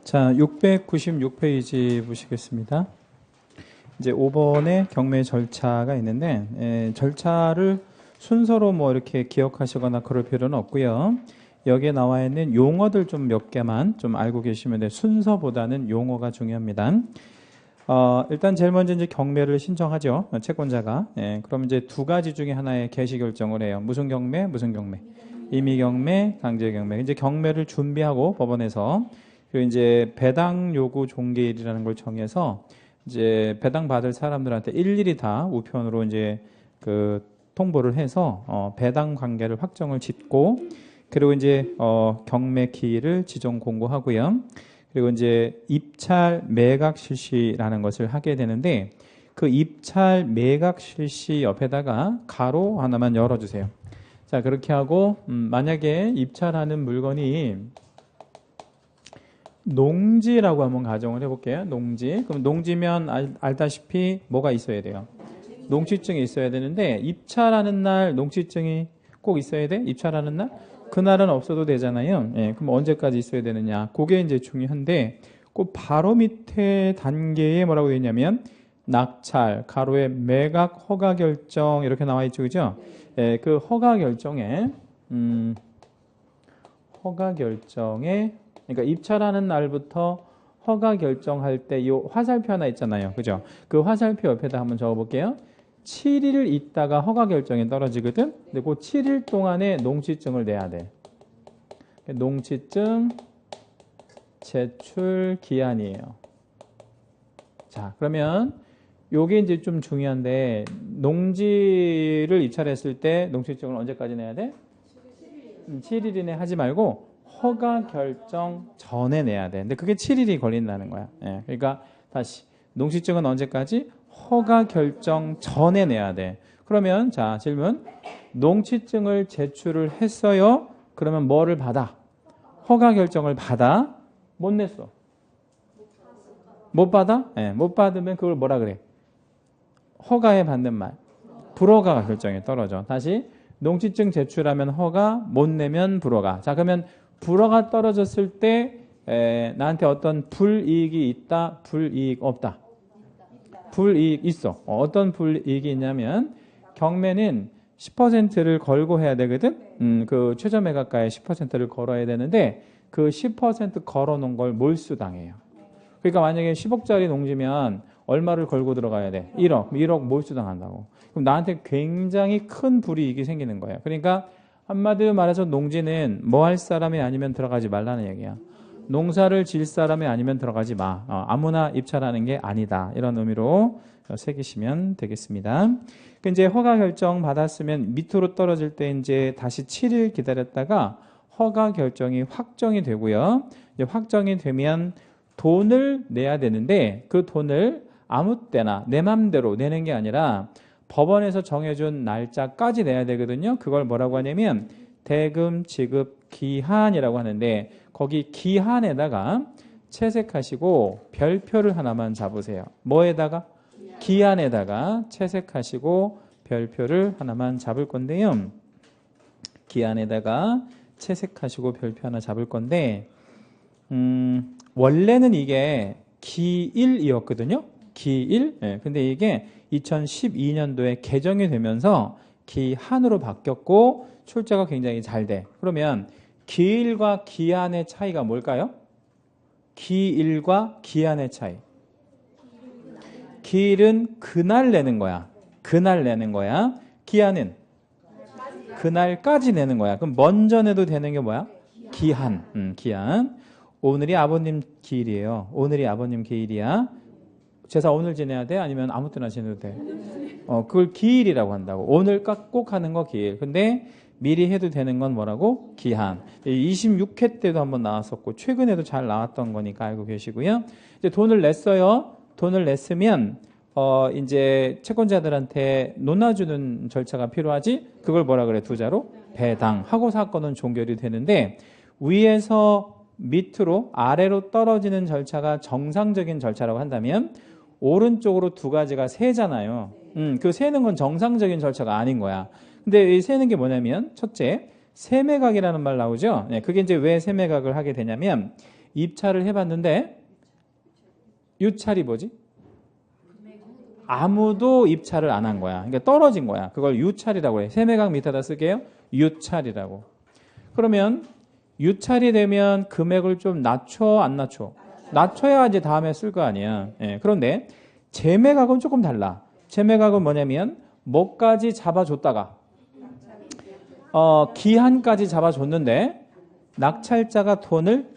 자, 696페이지 보시겠습니다. 이제 5번에 경매 절차가 있는데, 절차를 순서로 뭐 이렇게 기억하시거나 그럴 필요는 없고요. 여기에 나와 있는 용어들 좀 몇 개만 좀 알고 계시면 돼요. 순서보다는 용어가 중요합니다. 일단 제일 먼저 이제 경매를 신청하죠. 채권자가. 그럼 이제 두 가지 중에 하나의 개시 결정을 해요. 무슨 경매? 무슨 경매? 임의 경매, 강제 경매. 이제 경매를 준비하고 법원에서 그리고 이제 배당 요구 종계일이라는 걸 정해서 이제 배당 받을 사람들한테 일일이 다 우편으로 이제 그 통보를 해서 배당 관계를 확정을 짓고 그리고 이제 경매 기일을 지정 공고하고요. 그리고 이제 입찰 매각 실시라는 것을 하게 되는데 그 입찰 매각 실시 옆에다가 가로 하나만 열어주세요. 자, 그렇게 하고 만약에 입찰하는 물건이 농지라고 한번 가정을 해볼게요. 농지. 그럼 농지면 알다시피 뭐가 있어야 돼요? 농지증이 있어야 되는데 입찰하는 날 농지증이 꼭 있어야 돼? 입찰하는 날? 그날은 없어도 되잖아요. 그럼 언제까지 있어야 되느냐? 그게 이제 중요한데 그 바로 밑에 단계에 뭐라고 되어 있냐면 낙찰, 가로에 매각 허가 결정 이렇게 나와 있죠. 그죠? 그 허가 결정에 그러니까 입찰하는 날부터 허가 결정할 때 이 화살표 하나 있잖아요. 그죠? 그 화살표 옆에다 한번 적어볼게요. 7일 있다가 허가 결정이 떨어지거든. 근데 그 7일 동안에 농지증을 내야 돼. 농지증 제출 기한이에요. 자, 그러면 요게 이제 좀 중요한데 농지를 입찰했을 때 농지증을 언제까지 내야 돼? 7일 이내 하지 말고 허가 결정 전에 내야 돼. 근데 그게 7일이 걸린다는 거야. 그러니까 다시 농지증은 언제까지? 허가 결정 전에 내야 돼. 그러면 자, 질문. 농지증을 제출을 했어요. 그러면 뭐를 받아? 허가 결정을 받아? 못 냈어. 못 받아? 못 받으면 그걸 뭐라 그래? 허가에 받는 말. 불허가 결정에 떨어져. 다시 농지증 제출하면 허가, 못 내면 불허가. 자, 그러면 불허가 떨어졌을 때 나한테 어떤 불이익이 있다, 불이익 없다. 불이익 있어. 어떤 불이익이 있냐면 경매는 10%를 걸고 해야 되거든. 그 최저 매각가의 10%를 걸어야 되는데 그 10% 걸어놓은 걸 몰수당해요. 그러니까 만약에 10억짜리 농지면 얼마를 걸고 들어가야 돼? 1억 몰수당한다고. 그럼 나한테 굉장히 큰 불이익이 생기는 거예요. 그러니까 한마디로 말해서 농지는 뭐 할 사람이 아니면 들어가지 말라는 얘기야. 농사를 지을 사람이 아니면 들어가지 마. 아무나 입찰하는 게 아니다. 이런 의미로 새기시면 되겠습니다. 이제 허가 결정 받았으면 밑으로 떨어질 때 이제 다시 7일 기다렸다가 허가 결정이 확정이 되고요. 이제 확정이 되면 돈을 내야 되는데 그 돈을 아무 때나 내 맘대로 내는 게 아니라 법원에서 정해준 날짜까지 내야 되거든요. 그걸 뭐라고 하냐면 대금 지급 기한이라고 하는데 거기 기한에다가 채색하시고 별표를 하나만 잡으세요. 뭐에다가? 기한에다가 채색하시고 별표를 하나만 잡을 건데요. 기한에다가 채색하시고 별표 하나 잡을 건데 원래는 이게 기일이었거든요. 기일. 근데 이게 2012년도에 개정이 되면서 기한으로 바뀌었고 출제가 굉장히 잘 돼. 그러면 기일과 기한의 차이가 뭘까요? 기일과 기한의 차이. 기일은 그날 내는 거야. 그날 내는 거야. 기한은 그날까지 내는 거야. 그럼 먼저 내도 되는 게 뭐야? 기한. 기한. 오늘이 아버님 기일이에요. 오늘이 아버님 기일이야. 제사 오늘 지내야 돼? 아니면 아무 때나 지내도 돼? 그걸 기일이라고 한다고. 오늘 꼭 하는 거 기일. 근데 미리 해도 되는 건 뭐라고? 기한. 26회 때도 한번 나왔었고 최근에도 잘 나왔던 거니까 알고 계시고요. 이제 돈을 냈어요. 돈을 냈으면 이제 채권자들한테 논아주는 절차가 필요하지. 그걸 뭐라 그래? 두 자로 배당하고 사건은 종결이 되는데 위에서 밑으로 아래로 떨어지는 절차가 정상적인 절차라고 한다면 오른쪽으로 두 가지가 세잖아요. 그 세는 건 정상적인 절차가 아닌 거야. 근데 이 세는 게 뭐냐면 첫째 세매각이라는 말 나오죠. 그게 이제 왜 세매각을 하게 되냐면 입찰을 해봤는데 유찰이 뭐지? 아무도 입찰을 안 한 거야. 그러니까 떨어진 거야. 그걸 유찰이라고 해. 세매각 밑에다 쓸게요. 유찰이라고. 그러면 유찰이 되면 금액을 좀 낮춰 안 낮춰? 낮춰야 이제 다음에 쓸 거 아니야. 예, 그런데 재매각은 조금 달라. 재매각은 뭐냐면 뭐까지 잡아줬다가 기한까지 잡아줬는데 낙찰자가 돈을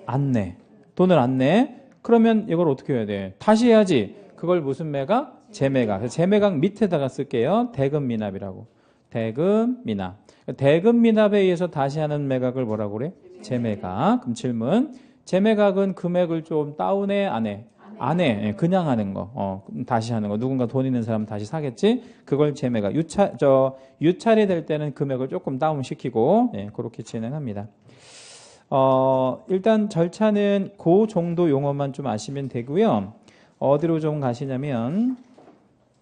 안 내. 돈을 안 내. 그러면 이걸 어떻게 해야 돼? 다시 해야지. 그걸 무슨 매각? 재매각. 그래서 재매각 밑에다가 쓸게요. 대금미납이라고. 대금미납. 대금미납에 의해서 다시 하는 매각을 뭐라고 그래? 재매각. 그럼 질문. 재매각은 금액을 좀 다운해? 안 해? 안 해. 그냥 하는 거. 다시 하는 거. 누군가 돈 있는 사람 다시 사겠지? 그걸 재매각. 유찰이 될 때는 금액을 조금 다운시키고, 그렇게 진행합니다. 일단 절차는 그 정도 용어만 좀 아시면 되고요. 어디로 좀 가시냐면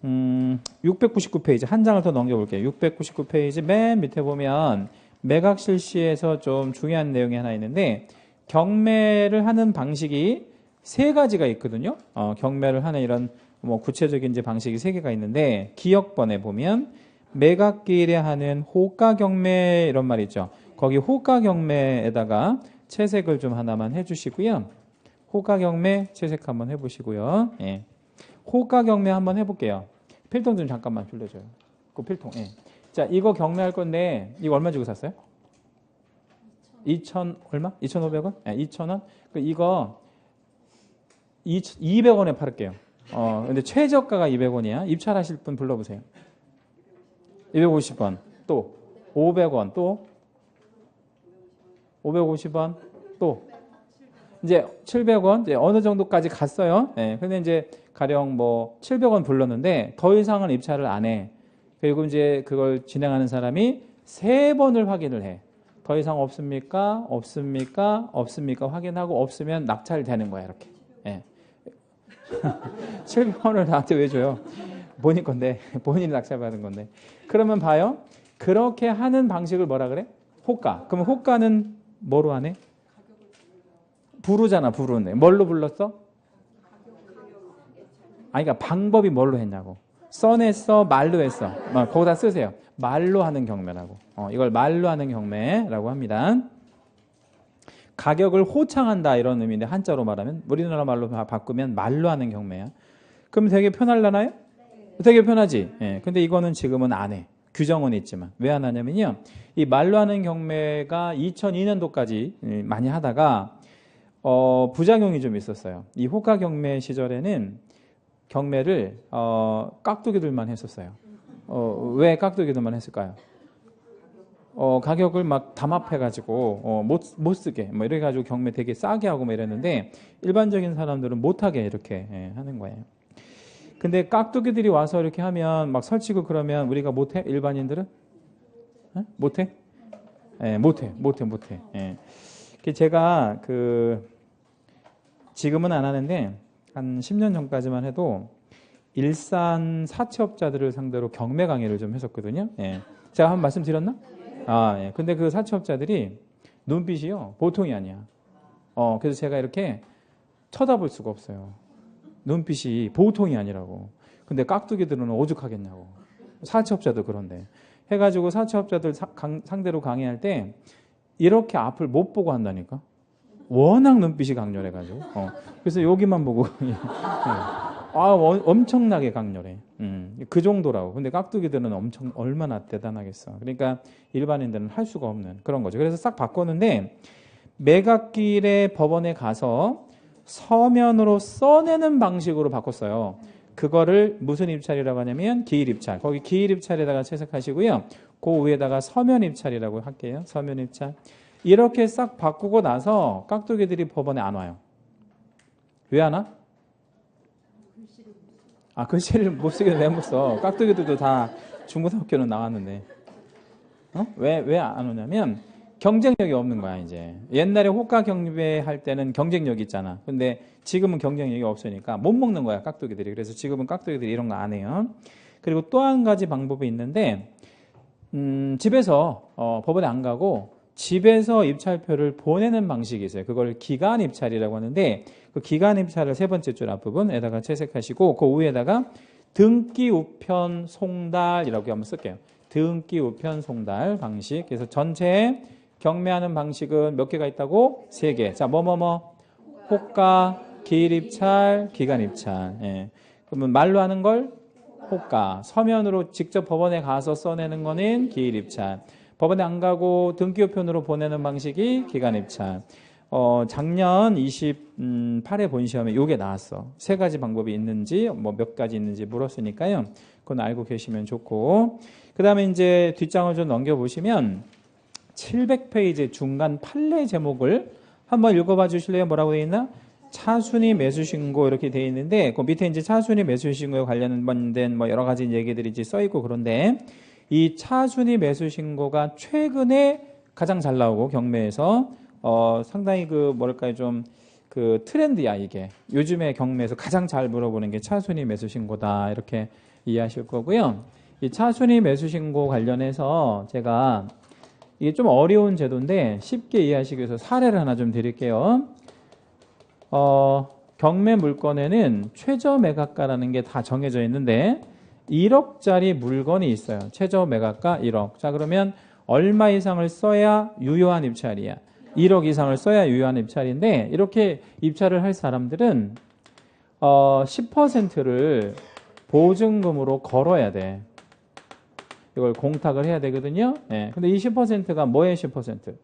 699페이지 한 장을 더 넘겨볼게요. 699페이지 맨 밑에 보면 매각 실시에서 좀 중요한 내용이 하나 있는데 경매를 하는 방식이 세 가지가 있거든요. 경매를 하는 이런 뭐 구체적인 이제 방식이 세 개가 있는데 기역번에 보면 매각기일에 하는 호가 경매 이런 말 있죠. 거기 호가 경매에다가 채색을 좀 하나만 해주시고요. 호가 경매 채색 한번 해보시고요. 예. 호가 경매 한번 해볼게요. 필통 좀 잠깐만 빌려줘요. 그 필통. 예. 자, 이거 경매할 건데 이거 얼마 주고 샀어요? 2,000 얼마? 2,500원? 예, 2,000원. 이거 200원에 팔을게요. 근데 최저가가 200원이야. 입찰하실 분 불러보세요. 250원. 또 500원. 또 550원. 또 이제 700원. 이제 어느 정도까지 갔어요. 예. 근데 이제 가령 뭐 700원 불렀는데 더 이상은 입찰을 안 해. 그리고 이제 그걸 진행하는 사람이 3번을 확인을 해. 더 이상 없습니까? 없습니까? 없습니까? 확인하고 없으면 낙찰되는 거야, 이렇게. 예. 700원을 나한테 왜 줘요? 본인 건데, 본인이 낙찰받은 건데. 그러면 봐요. 그렇게 하는 방식을 뭐라 그래? 호가. 그러면 호가는 뭐로 하네? 부르잖아, 부르네. 뭘로 불렀어? 아니, 그러니까 방법이 뭘로 했냐고. 써냈어, 말로 했어. 거기다 쓰세요. 말로 하는 경매라고. 이걸 말로 하는 경매라고 합니다. 가격을 호창한다 이런 의미인데 한자로 말하면 우리나라 말로 바꾸면 말로 하는 경매야. 그럼 되게 편하려나요? 되게 편하지. 예. 근데 이거는 지금은 안 해. 규정은 있지만 왜 안 하냐면요. 이 말로 하는 경매가 2002년도까지 많이 하다가 부작용이 좀 있었어요. 이 호가 경매 시절에는 경매를 깍두기들만 했었어요. 왜 깍두기들만 했을까요? 가격을 막 담합해가지고 못 쓰게 뭐 이래가지고 경매 되게 싸게 하고 뭐 이랬는데 일반적인 사람들은 못하게 이렇게 하는 거예요. 근데 깍두기들이 와서 이렇게 하면 막 설치고 그러면 우리가 못해? 일반인들은? 못해? 못해. 제가 지금은 안 하는데 한 10년 전까지만 해도 일산 사채업자들을 상대로 경매 강의를 좀 했었거든요. 예. 제가 한번 말씀드렸나? 예. 근데 그 사채업자들이 눈빛이요 보통이 아니야. 그래서 제가 이렇게 쳐다볼 수가 없어요. 눈빛이 보통이 아니라고. 근데 깍두기들은 오죽하겠냐고. 사채업자도 그런데. 해가지고 사채업자들 상대로 강의할 때 이렇게 앞을 못 보고 한다니까. 워낙 눈빛이 강렬해가지고. 그래서 여기만 보고. 엄청나게 강렬해. 그 정도라고. 근데 깍두기들은 얼마나 대단하겠어. 그러니까 일반인들은 할 수가 없는 그런 거죠. 그래서 싹 바꿨는데 매각기일에 법원에 가서 서면으로 써내는 방식으로 바꿨어요. 그거를 무슨 입찰이라고 하냐면 기일입찰. 거기 기일입찰에다가 채색하시고요. 그 위에다가 서면입찰이라고 할게요. 서면입찰. 이렇게 싹 바꾸고 나서 깍두기들이 법원에 안 와요. 왜 안 와? 글씨를 못 쓰게 왜 못 써? 깍두기들도 다 중고등학교는 나왔는데. 왜 안 오냐면 경쟁력이 없는 거야, 이제. 옛날에 호가 경매할 때는 경쟁력이 있잖아. 근데 지금은 경쟁력이 없으니까 못 먹는 거야, 깍두기들이. 그래서 지금은 깍두기들이 이런 거 안 해요. 그리고 또 한 가지 방법이 있는데 집에서 법원에 안 가고 집에서 입찰표를 보내는 방식이 있어요. 그걸 기간 입찰이라고 하는데 그 기간 입찰을 세 번째 줄 앞부분에다가 채색하시고 그 위에다가 등기 우편 송달이라고 한번 쓸게요. 등기 우편 송달 방식. 그래서 전체에 경매하는 방식은 몇 개가 있다고? 3개. 자, 호가, 기일 입찰, 기간 입찰. 예. 그러면 말로 하는 걸 호가, 서면으로 직접 법원에 가서 써내는 거는 기일 입찰. 법원에 안 가고 등기 우편으로 보내는 방식이 기간 입찰. 작년 28회 본 시험에 요게 나왔어. 3가지 방법이 있는지, 뭐 몇 가지 있는지 물었으니까요. 그건 알고 계시면 좋고. 그 다음에 이제 뒷장을 좀 넘겨보시면 700페이지 중간 판례 제목을 한번 읽어봐 주실래요? 뭐라고 되어 있나? 차순위 매수신고 이렇게 되어 있는데 그 밑에 이제 차순위 매수신고에 관련된 뭐 여러 가지 얘기들이 이제 써 있고 그런데 이 차순위 매수신고가 최근에 가장 잘 나오고 경매에서 상당히 그 뭐랄까요 좀 그 트렌드야 이게 요즘에 경매에서 가장 잘 물어보는 게 차순위 매수신고다 이렇게 이해하실 거고요. 이 차순위 매수신고 관련해서 제가 이게 좀 어려운 제도인데 쉽게 이해하시기 위해서 사례를 하나 좀 드릴게요. 경매 물건에는 최저 매각가라는 게 다 정해져 있는데 1억짜리 물건이 있어요. 최저 매각가 1억. 자, 그러면 얼마 이상을 써야 유효한 입찰이야? 1억 이상을 써야 유효한 입찰인데 이렇게 입찰을 할 사람들은 10%를 보증금으로 걸어야 돼. 이걸 공탁을 해야 되거든요. 예. 근데 이 10%가 뭐의 10%?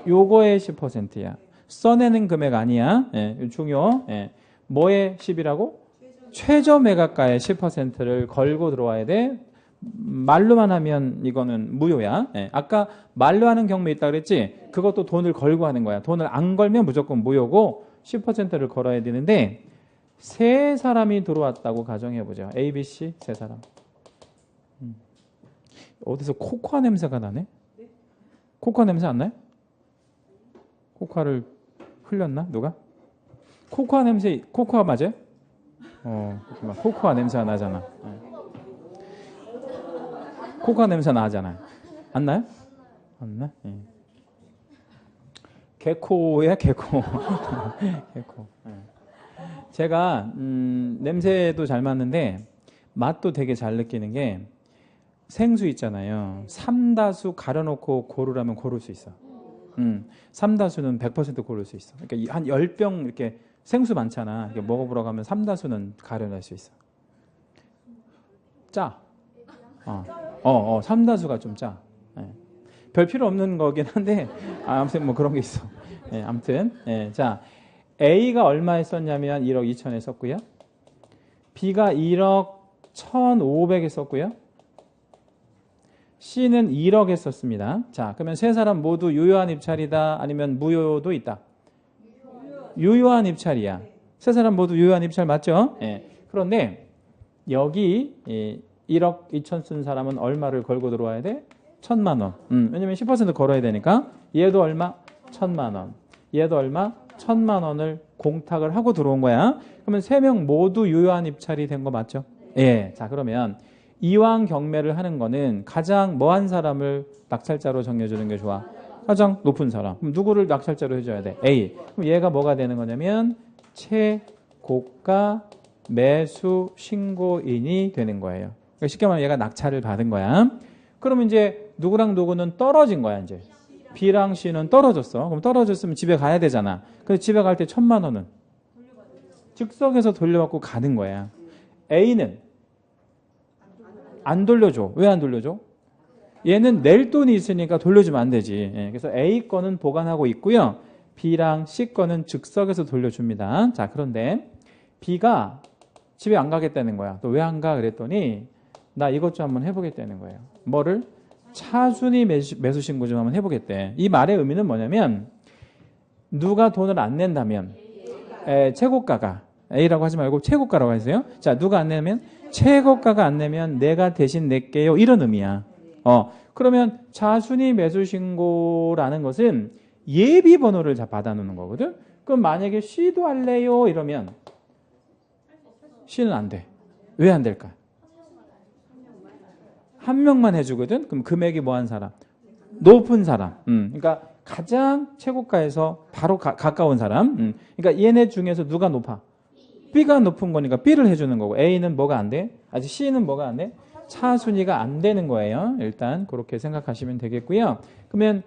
요거의 10%야. 써내는 금액 아니야. 예. 중요. 예. 뭐의 10이라고? 최저 매각가의 10%를 걸고 들어와야 돼. 말로만 하면 이거는 무효야. 예. 아까 말로 하는 경매 있다 그랬지? 그것도 돈을 걸고 하는 거야. 돈을 안 걸면 무조건 무효고 10%를 걸어야 되는데 세 사람이 들어왔다고 가정해보죠. A, B, C 세 사람. 어디서 코코아 냄새가 나네? 코코아 냄새 안 나요? 코코아를 흘렸나? 누가? 코코아 냄새, 코코아 맞아요? 코코아 냄새가 나잖아. 코코아 냄새 나잖아요. 안 나요? 안 나? 예. 개코야, 개코. 개코. 예. 제가, 냄새도 잘 맡는데, 맛도 되게 잘 느끼는 게, 생수 있잖아요. 삼다수 가려놓고 고르라면 고를 수 있어. 삼다수는 100% 고를 수 있어. 그러니까 한 10병 이렇게 생수 많잖아. 이렇게 먹어보러 가면 삼다수는 가려낼 수 있어. 짜. 삼다수가 좀 짜. 예. 별 필요 없는 거긴 한데, 아무튼 뭐 그런 게 있어. 예, 아무튼. 예, 자, A가 얼마에 썼냐면 1억 2천에 썼고요. B가 1억 1,500에 썼고요. C는 1억에 썼습니다. 자, 그러면 세 사람 모두 유효한 입찰이다? 아니면 무효도 있다? 유효한 입찰이야. 세 사람 모두 유효한 입찰 맞죠? 예. 그런데 여기 1억 2천 쓴 사람은 얼마를 걸고 들어와야 돼? 1,000만 원. 왜냐면 10% 걸어야 되니까. 얘도 얼마? 1,000만 원. 얘도 얼마? 1,000만 원을 공탁을 하고 들어온 거야. 그러면 세 명 모두 유효한 입찰이 된 거 맞죠? 예. 자, 그러면 이왕 경매를 하는 거는 가장 뭐한 사람을 낙찰자로 정해주는 게 좋아? 가장 높은 사람. 그럼 누구를 낙찰자로 해줘야 돼? A. 그럼 얘가 뭐가 되는 거냐면 최고가 매수 신고인이 되는 거예요. 그러니까 쉽게 말하면 얘가 낙찰을 받은 거야. 그러면 이제 누구랑 누구는 떨어진 거야 이제. B랑 C는 떨어졌어. 그럼 떨어졌으면 집에 가야 되잖아. 그래서 집에 갈 때 1,000만 원은 즉석에서 돌려받고 가는 거야. A는 안 돌려줘. 왜 안 돌려줘? 얘는 낼 돈이 있으니까 돌려주면 안 되지. 예, 그래서 A 거는 보관하고 있고요. B랑 C 거는 즉석에서 돌려줍니다. 자, 그런데 B가 집에 안 가겠다는 거야. 또 왜 안 가? 그랬더니 나 이것 좀 한번 해보겠다는 거예요. 뭐를? 차순위 매수 신고 좀 한번 해보겠대. 이 말의 의미는 뭐냐면 누가 돈을 안 낸다면 최고가가 A라고 하지 말고 최고가라고 하세요. 자, 누가 안 내면 최고가가 안 내면 내가 대신 낼게요. 이런 의미야. 그러면 차순위 매수 신고라는 것은 예비 번호를 받아놓는 거거든. 그럼 만약에 C도 할래요 이러면 C는 안 돼. 왜 안 될까? 한 명만 해주거든. 그럼 금액이 뭐 한 사람? 높은 사람. 그러니까 가장 최고가에서 바로 가까운 사람. 그러니까 얘네 중에서 누가 높아? B가 높은 거니까 B를 해주는 거고 A는 뭐가 안 돼? 아직 C는 뭐가 안 돼? 차순위가 안 되는 거예요. 일단 그렇게 생각하시면 되겠고요. 그러면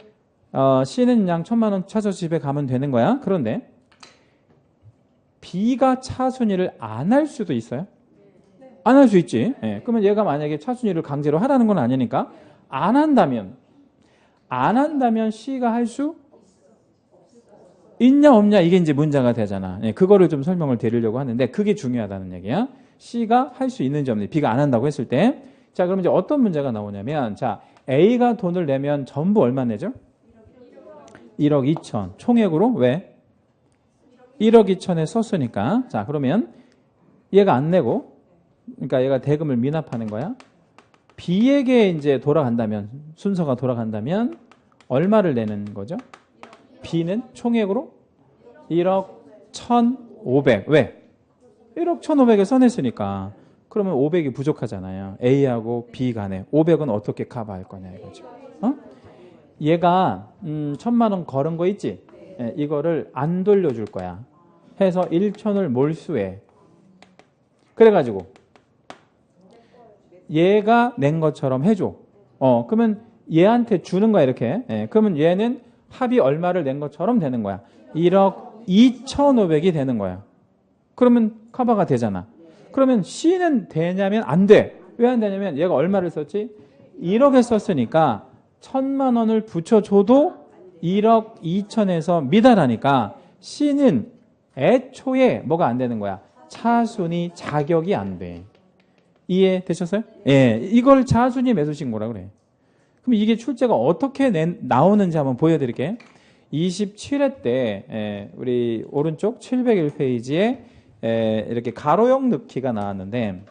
C는 그냥 1,000만 원 찾아서 집에 가면 되는 거야. 그런데 B가 차순위를 안 할 수도 있어요. 안 할 수 있지. 예, 그러면 얘가 만약에 차순위를 강제로 하라는 건 아니니까 안 한다면 C가 할 수 있냐 없냐 이게 이제 문제가 되잖아. 예, 그거를 좀 설명을 드리려고 하는데 그게 중요하다는 얘기야. C가 할 수 있는지 없는지 B가 안 한다고 했을 때 자 그럼 이제 어떤 문제가 나오냐면 자 A가 돈을 내면 전부 얼마 내죠? 1억 2천 총액으로 왜? 1억 2천에 썼으니까 자 그러면 얘가 안 내고 그러니까 얘가 대금을 미납하는 거야. B에게 이제 돌아간다면 순서가 돌아간다면 얼마를 내는 거죠? B는 총액으로 1억 1,500 왜? 1억 1,500을 써냈으니까 그러면 500이 부족하잖아요. A하고 B 간에 500은 어떻게 커버할 거냐 이거죠. 얘가 1,000만 원 걸은 거 있지? 예, 이거를 안 돌려줄 거야. 해서 1,000을 몰수해. 그래가지고 얘가 낸 것처럼 해줘. 그러면 얘한테 주는 거야 이렇게. 예, 그러면 얘는 합이 얼마를 낸 것처럼 되는 거야. 1억 2,500이 되는 거야. 그러면 커버가 되잖아. 그러면 C는 되냐면 안 돼. 왜 안 되냐면 얘가 얼마를 썼지? 1억에 썼으니까 1,000만 원을 붙여줘도 1억 2천에서 미달하니까 C는 애초에 뭐가 안 되는 거야? 차순위 자격이 안 돼. 이해되셨어요? 예, 이걸 차순위 매수신고라 그래. 그럼 이게 출제가 어떻게 나오는지 한번 보여드릴게요. 27회 때 우리 오른쪽 701페이지에 이렇게 가로형 넣기가 나왔는데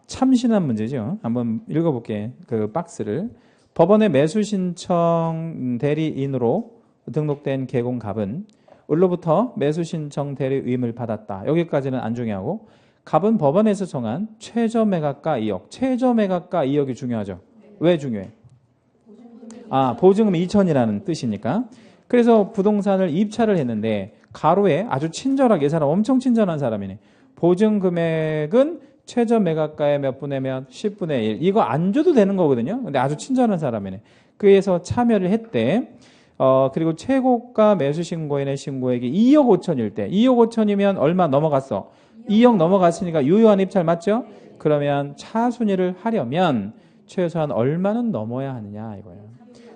참신한 문제죠. 한번 읽어볼게요. 그 박스를. 법원의 매수신청 대리인으로 등록된 개공갑은 을로부터 매수신청 대리 의무를 받았다. 여기까지는 안 중요하고 갑은 법원에서 정한 최저 매각가 2억. 최저 매각가 2억이 중요하죠. 왜 중요해? 보증금 2천이라는 뜻이니까. 그래서 부동산을 입찰을 했는데 가로에 아주 친절하게 이 사람 엄청 친절한 사람이네. 보증 금액은 최저 매각가의 몇 분의 몇? 10분의 1. 이거 안 줘도 되는 거거든요. 근데 아주 친절한 사람이네. 그래서 참여를 했대. 그리고 최고가 매수신고인의 신고액이 2억 5천일 때 2억 5천이면 얼마 넘어갔어? 2억 넘어갔으니까 유효한 입찰 맞죠? 그러면 차순위를 하려면 최소한 얼마는 넘어야 하느냐 이거예요.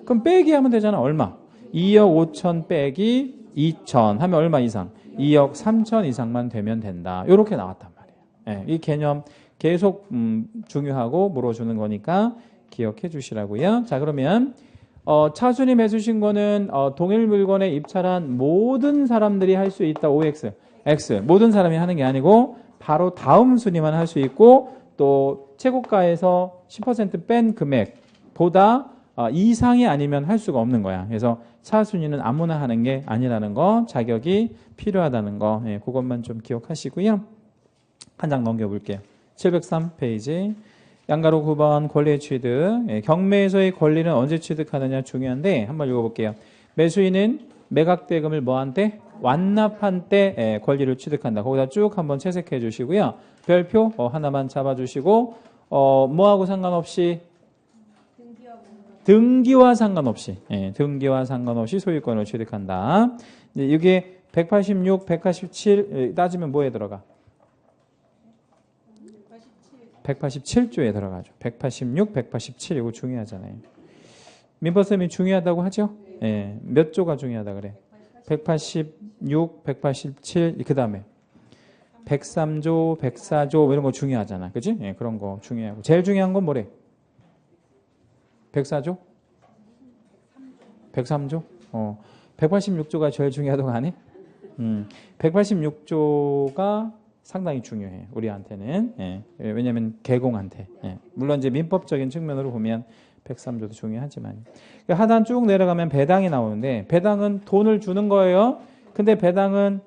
그럼 빼기 하면 되잖아. 얼마? 2억 5천 빼기 2천 하면 얼마 이상? 2억 3천 이상만 되면 된다. 이렇게 나왔단 말이에요. 이 개념 계속 중요하고 물어주는 거니까 기억해 주시라고요. 자 그러면 차순위 매수신고는 동일 물건에 입찰한 모든 사람들이 할 수 있다. OX. X. 모든 사람이 하는 게 아니고 바로 다음 순위만 할 수 있고 또 최고가에서 10% 뺀 금액보다 이상이 아니면 할 수가 없는 거야. 그래서 차순위는 아무나 하는 게 아니라는 거, 자격이 필요하다는 거, 그것만 좀 기억하시고요. 한 장 넘겨볼게요. 703페이지. 양가로 9번 권리의 취득. 경매에서의 권리는 언제 취득하느냐 중요한데 한번 읽어볼게요. 매수인은 매각대금을 뭐한테? 완납한 때 권리를 취득한다. 거기다 쭉 한번 채색해 주시고요. 별표 하나만 잡아주시고 뭐하고 상관없이? 등기와 상관없이. 등기와 상관없이 소유권을 취득한다. 이게 186, 187 따지면 뭐에 들어가? 187조에 들어가죠. 186, 187 이거 중요하잖아요. 민법쌤이 중요하다고 하죠? 몇 조가 중요하다 그래? 186, 187 그 다음에 103조, 104조 이런 거 중요하잖아. 그치? 그런 거 중요하고 제일 중요한 건 뭐래? 104조? 103조? 186조가 제일 중요하다고 하네? 186조가 상당히 중요해요. 우리한테는. 왜냐하면 개공한테. 물론 이제 민법적인 측면으로 보면 103조도 중요하지만. 하단 쭉 내려가면 배당이 나오는데 배당은 돈을 주는 거예요. 근데 배당은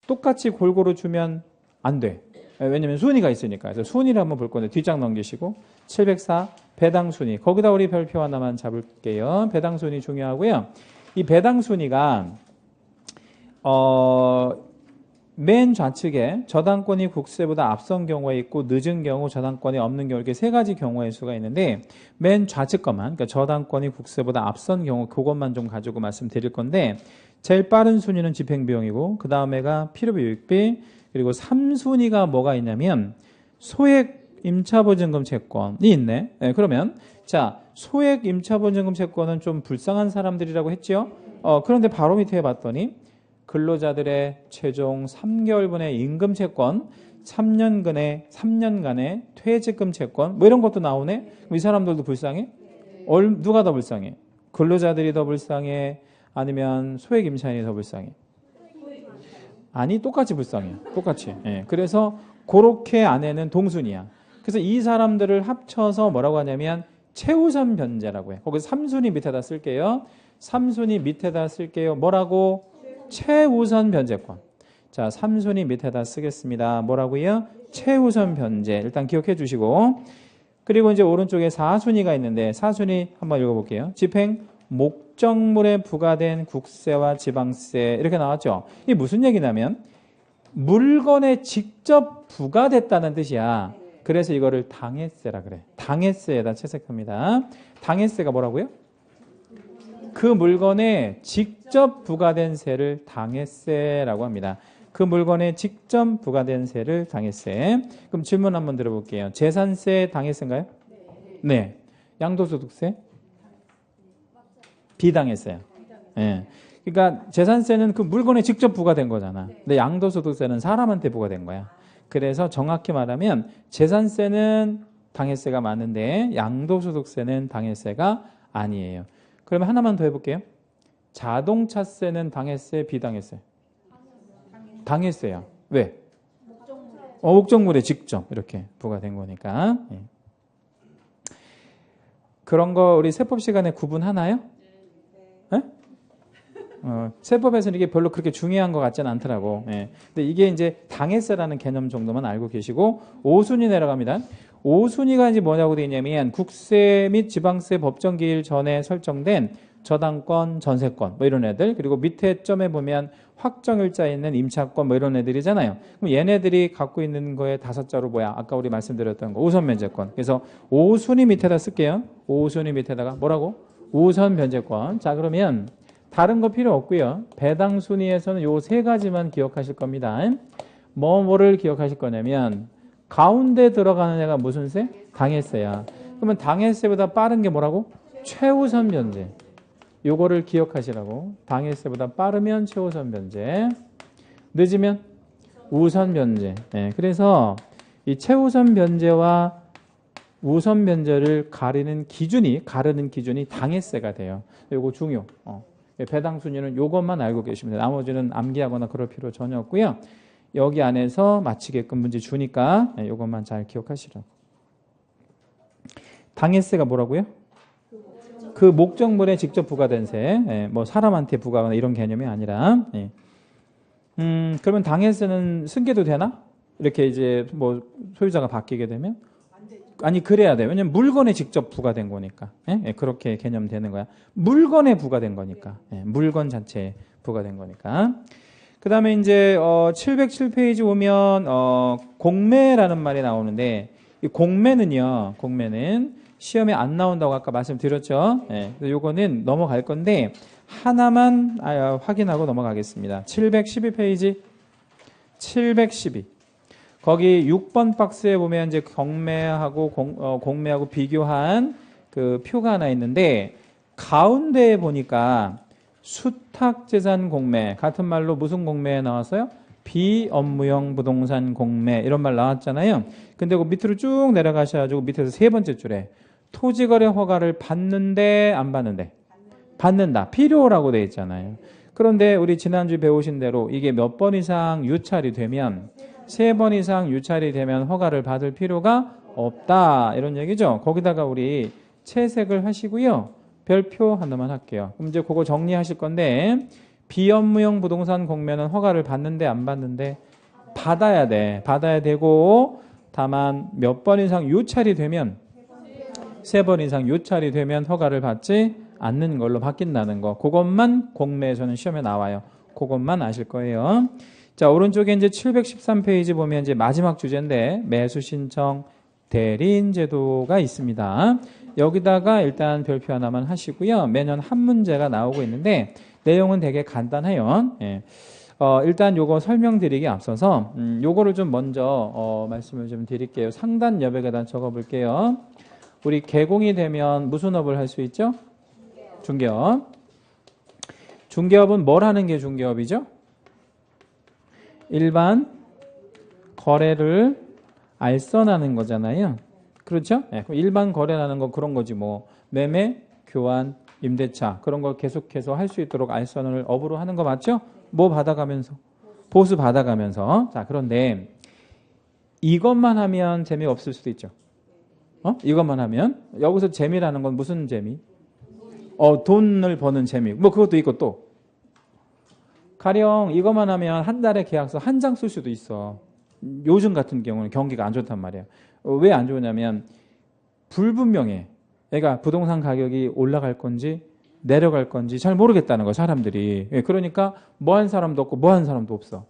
똑같이 골고루 주면 안 돼. 왜냐하면 순위가 있으니까. 그래서 순위를 한번 볼 건데 뒷장 넘기시고 704 배당순위. 거기다 우리 별표 하나만 잡을게요. 배당순위 중요하고요. 이 배당순위가 맨 좌측에 저당권이 국세보다 앞선 경우에 있고 늦은 경우 저당권이 없는 경우 이렇게 세 가지 경우의 수가 있는데 맨 좌측 것만 그러니까 저당권이 국세보다 앞선 경우 그것만 좀 가지고 말씀드릴 건데 제일 빠른 순위는 집행비용이고 그 다음에가 필요비유익비 그리고 3순위가 뭐가 있냐면 소액 임차보증금 채권이 있네. 네, 그러면 자 소액 임차보증금 채권은 좀 불쌍한 사람들이라고 했죠. 그런데 바로 밑에 봤더니 근로자들의 최종 3개월분의 임금 채권, 3년간의 퇴직금 채권 뭐 이런 것도 나오네. 이 사람들도 불쌍해? 누가 더 불쌍해? 근로자들이 더 불쌍해? 아니면 소액 임차인이 더 불쌍해? 아니 똑같이 불쌍해. 똑같이. 예. 그래서 그렇게 안에는 동순이야. 그래서 이 사람들을 합쳐서 뭐라고 하냐면 최우선 변제라고 해. 거기서 3순위 밑에다 쓸게요. 3순위 밑에다 쓸게요. 뭐라고? 최우선 변제권. 자, 3순위 밑에다 쓰겠습니다. 뭐라고요? 최우선 변제. 일단 기억해 주시고. 그리고 이제 오른쪽에 4순위가 있는데 4순위 한번 읽어볼게요. 집행 목적물에 부과된 국세와 지방세 이렇게 나왔죠. 이게 무슨 얘기냐면 물건에 직접 부과됐다는 뜻이야. 그래서 이거를 당해세라 그래. 당해세에다 채색합니다. 당해세가 뭐라고요? 그 물건에 직접 부과된 세를 당해세라고 합니다. 그 물건에 직접 부과된 세를 당해세. 그럼 질문 한번 들어볼게요. 재산세 당해세인가요? 네. 양도소득세? 비당해세요. 네. 그러니까 재산세는 그 물건에 직접 부과된 거잖아. 근데 양도소득세는 사람한테 부과된 거야. 그래서 정확히 말하면 재산세는 당해세가 많은데 양도소득세는 당해세가 아니에요. 그러면 하나만 더 해볼게요. 자동차세는 당해세, 비당해세? 당해세야. 왜? 목적물에 직접 이렇게 부과된 거니까. 예. 그런 거 우리 세법 시간에 구분하나요? 네? 세법에서는 이게 별로 그렇게 중요한 것 같지는 않더라고. 예. 근데 이게 이제 당해세라는 개념 정도만 알고 계시고 5순위 내려갑니다. 5순위가 이제 뭐냐고 되어 있냐면 국세 및 지방세 법정기일 전에 설정된 저당권, 전세권 뭐 이런 애들 그리고 밑에 점에 보면 확정일자 있는 임차권 뭐 이런 애들이잖아요. 그럼 얘네들이 갖고 있는 거에 5자로 뭐야? 아까 우리 말씀드렸던 거 우선 변제권. 그래서 5순위 밑에다 쓸게요. 5순위 밑에다가 뭐라고? 우선 변제권. 자 그러면 다른 거 필요 없고요. 배당 순위에서는 요 세 가지만 기억하실 겁니다. 뭐를 기억하실 거냐면 가운데 들어가는 애가 무슨 세? 당해세야. 그러면 당해세보다 빠른 게 뭐라고? 최우선 변제. 요거를 기억하시라고. 당해세보다 빠르면 최우선 변제. 늦으면 우선 변제. 네, 그래서 이 최우선 변제와 우선 변제를 가르는 기준이 당해세가 돼요. 요거 중요. 배당 순위는 요것만 알고 계시면 돼요. 나머지는 암기하거나 그럴 필요 전혀 없고요. 여기 안에서 맞히게끔 문제 주니까 이것만 잘 기억하시라고. 당해세가 뭐라고요? 그 목적물에 직접 부과된 세, 뭐 사람한테 부과하거나 이런 개념이 아니라. 그러면 당해세는 승계도 되나? 이렇게 이제 뭐 소유자가 바뀌게 되면? 아니 그래야 돼. 왜냐면 물건에 직접 부과된 거니까. 그렇게 개념되는 거야. 물건에 부과된 거니까. 물건 자체에 부과된 거니까. 그 다음에 이제 707페이지 오면 공매라는 말이 나오는데 이 공매는 시험에 안 나온다고 아까 말씀드렸죠. 요거는 넘어갈 건데 하나만 확인하고 넘어가겠습니다. 712페이지 712 거기 6번 박스에 보면 이제 경매하고 공매하고 비교한 그 표가 하나 있는데 가운데에 보니까 수탁재산 공매 같은 말로 무슨 공매에 나왔어요? 비업무용 부동산 공매 이런 말 나왔잖아요. 근데 그 밑으로 쭉 내려가셔가지고 밑에서 세 번째 줄에 토지거래 허가를 받는데 안 받는데? 받는다. 필요라고 돼 있잖아요. 그런데 우리 지난주 배우신 대로 이게 몇 번 이상 유찰이 되면 3번 이상 유찰이 되면 허가를 받을 필요가 없다. 이런 얘기죠. 거기다가 우리 채색을 하시고요. 별표 하나만 할게요. 그럼 이제 그거 정리하실 건데 비업무용 부동산 공매는 허가를 받는데 안 받는데? 받아야 돼. 받아야 되고 다만 몇 번 이상 유찰이 되면 3번 이상 요찰이 되면 허가를 받지 않는 걸로 바뀐다는 거. 그것만 공매에서는 시험에 나와요. 그것만 아실 거예요. 자, 오른쪽에 이제 713페이지 보면 이제 마지막 주제인데 매수 신청 대리인 제도가 있습니다. 여기다가 일단 별표 하나만 하시고요. 매년 한 문제가 나오고 있는데 내용은 되게 간단해요. 예. 일단 요거 설명드리기 앞서서 요거를 좀 먼저 말씀을 좀 드릴게요. 상단 여백에다 적어볼게요. 우리 개공이 되면 무슨 업을 할 수 있죠? 중개업. 중개업은 뭘 하는 게 중개업이죠? 일반 거래를 알선하는 거잖아요. 그렇죠? 네, 그럼 일반 거래라는 거 그런 거지 뭐 매매, 교환, 임대차 그런 걸 계속해서 할 수 있도록 알선을 업으로 하는 거 맞죠? 뭐 받아가면서? 보수 받아가면서. 자, 그런데 이것만 하면 재미없을 수도 있죠. 이것만 하면 여기서 재미라는 건 무슨 재미? 돈을 버는 재미. 뭐 그것도 있고 또 가령 이것만 하면 한 달에 계약서 한 장 쓸 수도 있어. 요즘 같은 경우는 경기가 안 좋단 말이야. 왜 안 좋냐면 불분명해. 그러니까 부동산 가격이 올라갈 건지 내려갈 건지 잘 모르겠다는 거야 사람들이. 그러니까 뭐 한 사람도 없고 뭐 한 사람도 없어.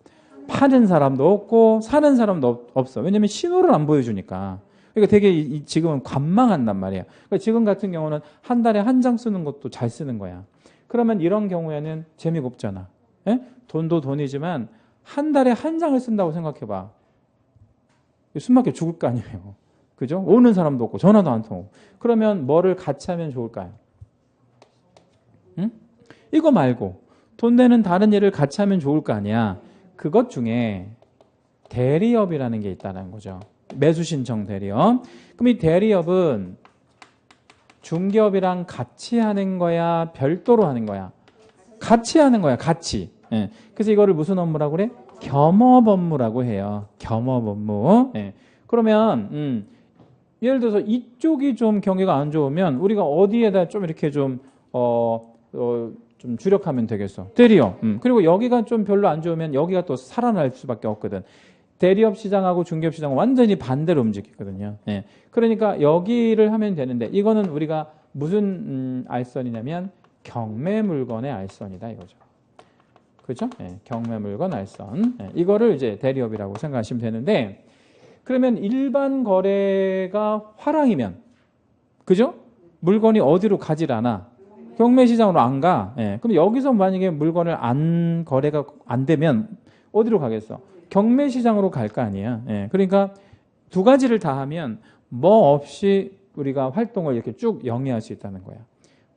파는 사람도 없고 사는 사람도 없어. 왜냐면 신호를 안 보여주니까. 그러니까 되게 지금은 관망한단 말이야. 그러니까 지금 같은 경우는 한 달에 한 장 쓰는 것도 잘 쓰는 거야. 그러면 이런 경우에는 재미가 없잖아. 예? 돈도 돈이지만 한 달에 한 장을 쓴다고 생각해봐. 숨막혀 죽을 거 아니에요. 그죠? 오는 사람도 없고 전화도 안 통하고. 그러면 뭐를 같이 하면 좋을까요? 응? 이거 말고 돈 내는 다른 일을 같이 하면 좋을 거 아니야. 그것 중에 대리업이라는 게 있다는 거죠. 매수신청 대리업. 그럼 이 대리업은 중개업이랑 같이 하는 거야? 별도로 하는 거야? 같이 하는 거야. 같이. 예. 그래서 이거를 무슨 업무라고 그래? 겸업 업무라고 해요. 겸업 업무. 예. 그러면 예를 들어서 이쪽이 좀 경기가 안 좋으면 우리가 어디에다 좀 이렇게 좀 주력하면 되겠어. 대리업. 그리고 여기가 좀 별로 안 좋으면 여기가 또 살아날 수밖에 없거든. 대리업 시장하고 중개업 시장은 완전히 반대로 움직이거든요. 예. 그러니까 여기를 하면 되는데 이거는 우리가 무슨 알선이냐면 경매 물건의 알선이다 이거죠. 그렇죠? 예. 경매 물건 알선. 예. 이거를 이제 대리업이라고 생각하시면 되는데 그러면 일반 거래가 화랑이면 그죠? 물건이 어디로 가질 않아? 경매 시장으로 안 가. 예. 그럼 여기서 만약에 물건을 거래가 안 되면 어디로 가겠어? 경매 시장으로 갈 거 아니야. 예. 그러니까 두 가지를 다 하면 뭐 없이 우리가 활동을 이렇게 쭉 영위할 수 있다는 거야.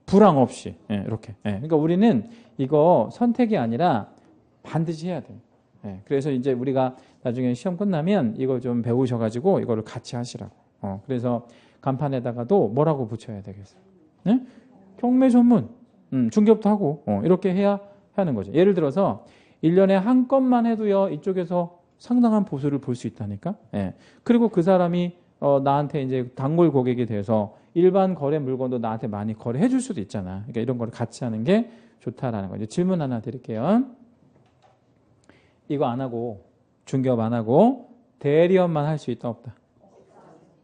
불황 없이. 예. 이렇게. 예. 그러니까 우리는 이거 선택이 아니라 반드시 해야 돼. 예. 그래서 이제 우리가 나중에 시험 끝나면 이거 좀 배우셔가지고 이거를 같이 하시라고. 그래서 간판에다가도 뭐라고 붙여야 되겠어? 예? 경매 전문. 중개업도 하고. 이렇게 해야 하는 거죠. 예를 들어서 1년에 한 건만 해도요, 이쪽에서 상당한 보수를 볼 수 있다니까? 예. 그리고 그 사람이, 나한테 이제 단골 고객이 돼서 일반 거래 물건도 나한테 많이 거래해 줄 수도 있잖아. 그러니까 이런 거를 같이 하는 게 좋다라는 거죠. 질문 하나 드릴게요. 이거 안 하고, 중개업 안 하고, 대리업만 할 수 있다, 없다?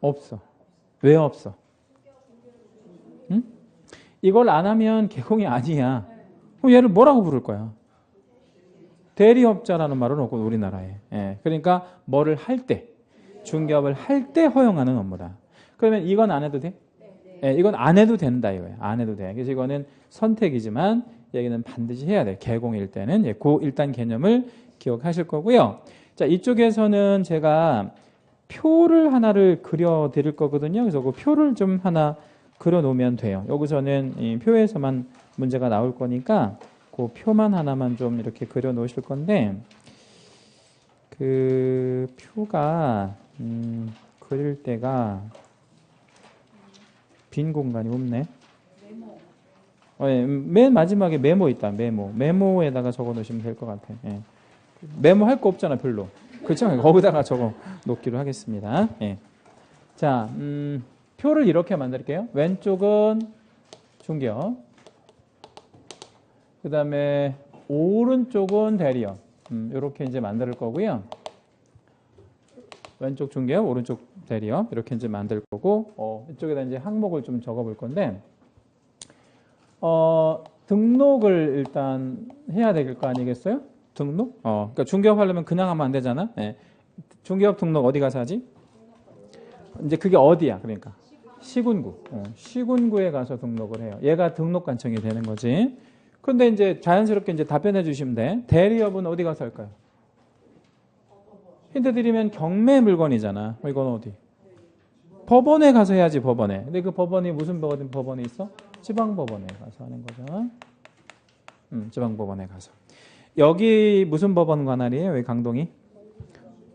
없어. 왜 없어? 응? 이걸 안 하면 개공이 아니야. 그럼 얘를 뭐라고 부를 거야? 대리업자라는 말은 없고 우리나라에. 예. 그러니까 뭐를 할 때, 중개업을 할 때 허용하는 업무다. 그러면 이건 안 해도 돼? 예, 이건 안 해도 된다 이거예요. 안 해도 돼. 그래서 이거는 선택이지만 여기는 반드시 해야 돼. 개공일 때는 예, 그 일단 개념을 기억하실 거고요. 자, 이쪽에서는 제가 표를 하나를 그려 드릴 거거든요. 그래서 그 표를 좀 하나 그려 놓으면 돼요. 여기서는 이 표에서만 문제가 나올 거니까 그 표만 하나만 좀 이렇게 그려 놓으실 건데 그 표가 그릴 때가 빈 공간이 없네. 맨 마지막에 메모 있다. 메모에다가 적어 놓으시면 될 것 같아요. 예. 메모 할 거 없잖아 별로. 그렇죠? 거기다가 적어 놓기로 하겠습니다. 예. 자, 표를 이렇게 만들게요. 왼쪽은 중개업, 그 다음에 오른쪽은 대리업. 이렇게 이제 만들 거고요. 왼쪽 중개업, 오른쪽 대리업 이렇게 이제 만들 거고 이쪽에다 이제 항목을 좀 적어 볼 건데 등록을 일단 해야 될 거 아니겠어요? 등록? 그러니까 중개업 하려면 그냥 하면 안 되잖아. 예. 중개업 등록 어디 가서 하지? 이제 그게 어디야? 그러니까 시군구. 시군구에 가서 등록을 해요. 얘가 등록관청이 되는 거지. 근데 이제 자연스럽게 이제 답변해 주시면 돼. 대리업은 어디 가서 할까요? 힌트 드리면 경매 물건이잖아. 이건 어디? 법원에 가서 해야지, 법원에. 근데 그 법원이 무슨 법원이 있어? 지방법원에 가서 하는 거죠. 지방법원에 가서. 여기 무슨 법원 관할이에요? 여기 강동이?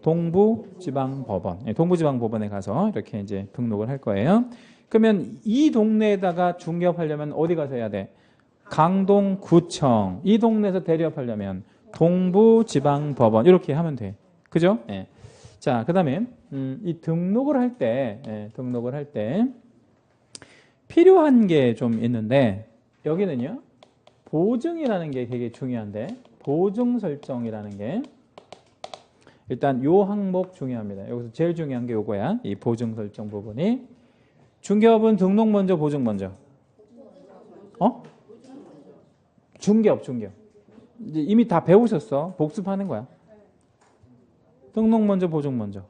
동부지방법원. 동부지방법원에 가서 이렇게 이제 등록을 할 거예요. 그러면 이 동네에다가 중개업 하려면 어디 가서 해야 돼? 강동구청. 이 동네에서 대리업 하려면 동부지방법원. 이렇게 하면 돼. 그죠? 예. 자, 그 다음에, 이 등록을 할 때, 필요한 게 좀 있는데, 여기는요, 보증이라는 게 되게 중요한데, 보증 설정이라는 게, 일단 요 항목 중요합니다. 여기서 제일 중요한 게 요거야. 이 보증 설정 부분이. 중개업은 등록 먼저, 보증 먼저. 중개업. 이제 이미 다 배우셨어. 복습하는 거야. 등록 먼저, 보증 먼저.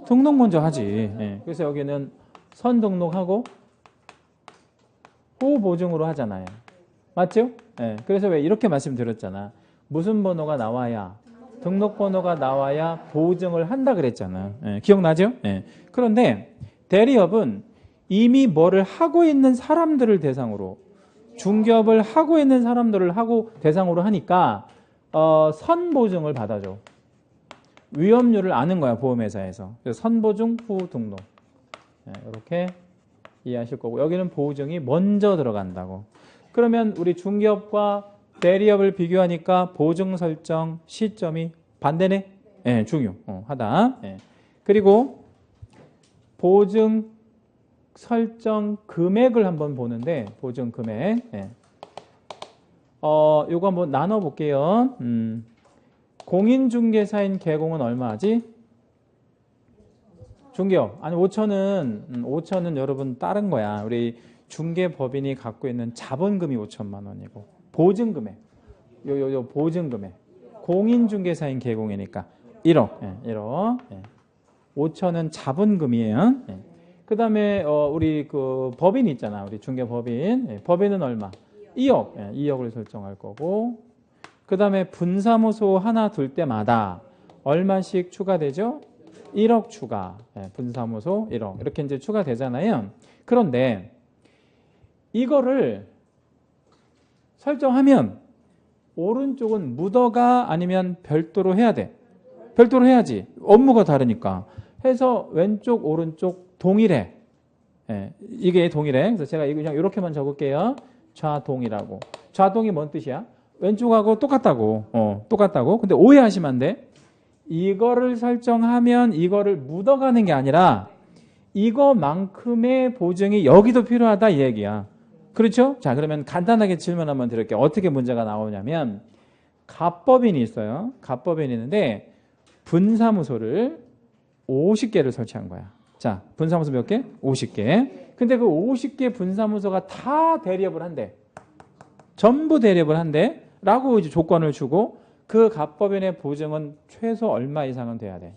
등록 먼저 하지. 예. 그래서 여기는 선 등록하고 후 보증으로 하잖아요. 맞죠? 예. 그래서 왜 이렇게 말씀드렸잖아. 무슨 번호가 나와야, 등록번호가 나와야 보증을 한다 그랬잖아. 예. 기억나죠? 예. 그런데 대리업은 이미 뭐를 하고 있는 사람들을 대상으로, 중개업을 하고 있는 사람들을 대상으로 하니까 선보증을 받아줘. 위험률을 아는 거야, 보험회사에서. 그래서 선보증 후 등록. 이렇게 이해하실 거고, 여기는 보증이 먼저 들어간다고. 그러면 우리 중개업과 대리업을 비교하니까 보증 설정 시점이 반대네? 예, 중요하다. 예. 그리고 보증 설정 금액을 한번 보는데, 보증 금액. 예. 요거 한번 나눠볼게요. 공인중개사인 개공은 얼마지? 중개업. 아니, 5천은 여러분 다른 거야. 우리 중개법인이 갖고 있는 자본금이 5천만 원이고, 보증금액. 요 보증금액. 공인중개사인 개공이니까 1억. 예, 1억. 예. 5천은 자본금이에요. 예. 그 다음에, 우리 그 법인 있잖아. 우리 중개법인. 예, 법인은 얼마? 2억. 예, 2억을 설정할 거고, 그 다음에 분사무소 하나 둘 때마다 얼마씩 추가되죠? 1억 추가. 예, 분사무소 1억. 이렇게 이제 추가되잖아요. 그런데 이거를 설정하면 오른쪽은 묻어가 아니면 별도로 해야 돼. 별도로 해야지. 업무가 다르니까. 해서 왼쪽, 오른쪽 동일해. 예, 이게 동일해. 그래서 제가 그냥 이렇게만 적을게요. 좌동이라고. 좌동이 뭔 뜻이야? 왼쪽하고 똑같다고. 똑같다고. 근데 오해하시면 안 돼. 이거를 설정하면 이거를 묻어가는 게 아니라 이거만큼의 보증이 여기도 필요하다 이 얘기야. 그렇죠? 자, 그러면 간단하게 질문 한번 드릴게요. 어떻게 문제가 나오냐면 갑법인이 있어요. 갑법인이 있는데 분사무소를 50개를 설치한 거야. 자, 분사무소 몇 개? 50개. 근데 그 50개 분사무소가 다 대리업을 한대. 전부 대리업을 한대. 라고 이제 조건을 주고 그 갑법인의 보증은 최소 얼마 이상은 돼야 돼?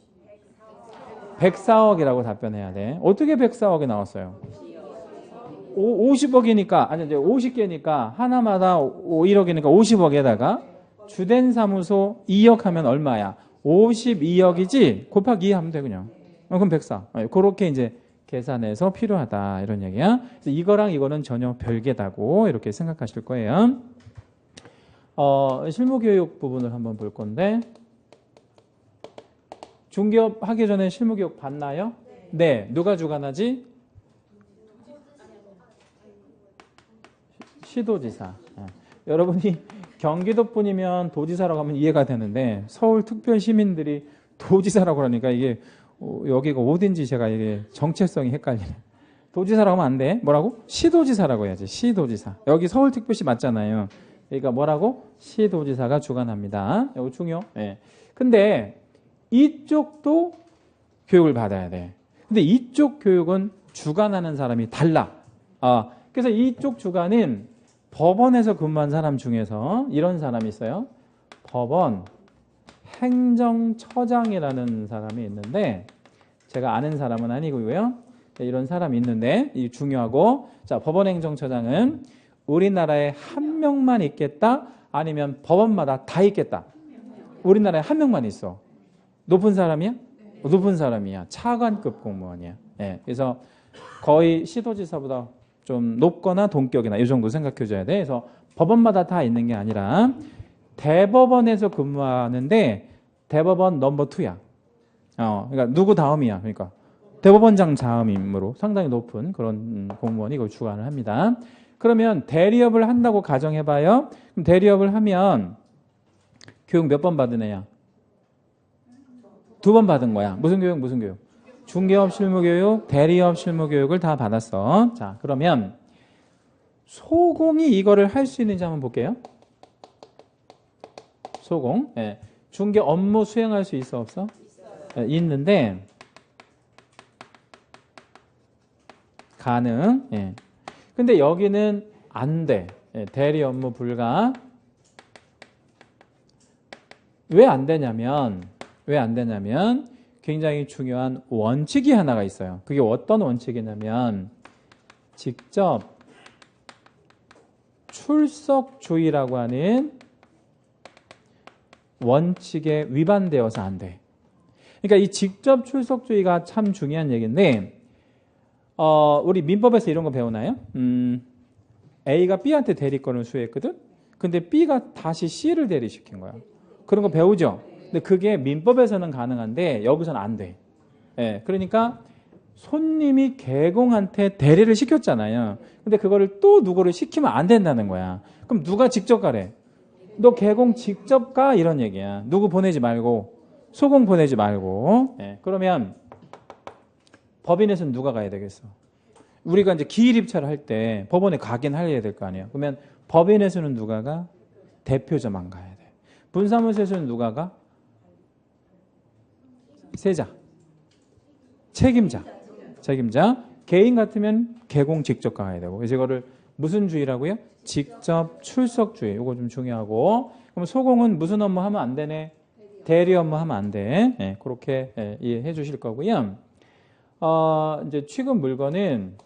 104억이라고 답변해야 돼. 어떻게 104억이 나왔어요? 50억이니까, 아니, 이제 50개니까 하나마다 1억이니까 50억에다가 주된 사무소 2억 하면 얼마야? 52억이지? 곱하기 2 하면 돼, 그냥. 그럼 104. 그렇게 이제 계산해서 필요하다. 이런 얘기야. 그래서 이거랑 이거는 전혀 별개다고 이렇게 생각하실 거예요. 실무교육 부분을 한번 볼 건데, 중개업 하기 전에 실무교육 받나요? 네. 누가 주관하지? 시도지사. 여러분이 경기도 분이면 도지사라고 하면 이해가 되는데 서울 특별 시민들이 도지사라고 그러니까 이게 여기가 어딘지 제가 이게 정체성이 헷갈리네. 도지사라고 하면 안 돼. 뭐라고? 시도지사라고 해야지. 시도지사. 여기 서울특별시 맞잖아요. 그러니까 뭐라고? 시도지사가 주관합니다. 이거 중요. 예. 근데 이쪽도 교육을 받아야 돼. 근데 이쪽 교육은 주관하는 사람이 달라. 그래서 이쪽 주관은 법원에서 근무한 사람 중에서 이런 사람이 있어요. 법원 행정처장이라는 사람이 있는데, 제가 아는 사람은 아니고요. 이런 사람이 있는데, 이 중요하고, 자, 법원 행정처장은 우리나라에 한 명만 있겠다? 아니면 법원마다 다 있겠다? 우리나라에 한 명만 있어. 높은 사람이야? 높은 사람이야. 차관급 공무원이야. 그래서 거의 시도지사보다 좀 높거나 동격이나 이 정도 생각해 줘야 돼. 그래서 법원마다 다 있는 게 아니라 대법원에서 근무하는데 대법원 넘버 2야. 그러니까 누구 다음이야. 그러니까 대법원장 다음이므로 상당히 높은 그런 공무원이 이걸 주관을 합니다. 그러면 대리업을 한다고 가정해봐요. 그럼 대리업을 하면 교육 몇 번 받은 애야? 2번 받은 거야. 무슨 교육? 무슨 교육? 중개업 실무교육, 대리업 실무교육을 다 받았어. 자, 그러면 소공이 이거를 할 수 있는지 한번 볼게요. 소공. 중개 업무 수행할 수 있어 없어? 있는데 가능. 근데 여기는 안 돼. 대리 업무 불가. 왜 안 되냐면 굉장히 중요한 원칙이 하나가 있어요. 그게 어떤 원칙이냐면 직접 출석주의라고 하는 원칙에 위반되어서 안 돼. 그러니까 이 직접 출석주의가 참 중요한 얘기인데, 우리 민법에서 이런 거 배우나요? A가 B한테 대리권을 수여했거든? 근데 B가 다시 C를 대리시킨 거야. 그런 거 배우죠? 근데 그게 민법에서는 가능한데 여기서는 안 돼. 그러니까 손님이 개공한테 대리를 시켰잖아요. 근데 그거를 또 누구를 시키면 안 된다는 거야. 그럼 누가 직접 가래? 너 개공 직접 가? 이런 얘기야. 누구 보내지 말고, 소공 보내지 말고. 그러면 법인에서는 누가 가야 되겠어? 우리가 이제 기일 입찰을 할 때 법원에 가긴 해야 될 거 아니에요. 그러면 법인에서는 누가 가? 대표자만 가야 돼. 분사무소에서는 누가 가? 세자. 책임자. 개인 같으면 개공 직접 가야 되고. 그래서 이거를 무슨 주의라고요? 직접 출석주의. 이거 좀 중요하고. 그럼 소공은 무슨 업무 하면 안 되네? 대리 업무 하면 안 돼. 그렇게 이해해 주실 거고요. 이제 취급 물건.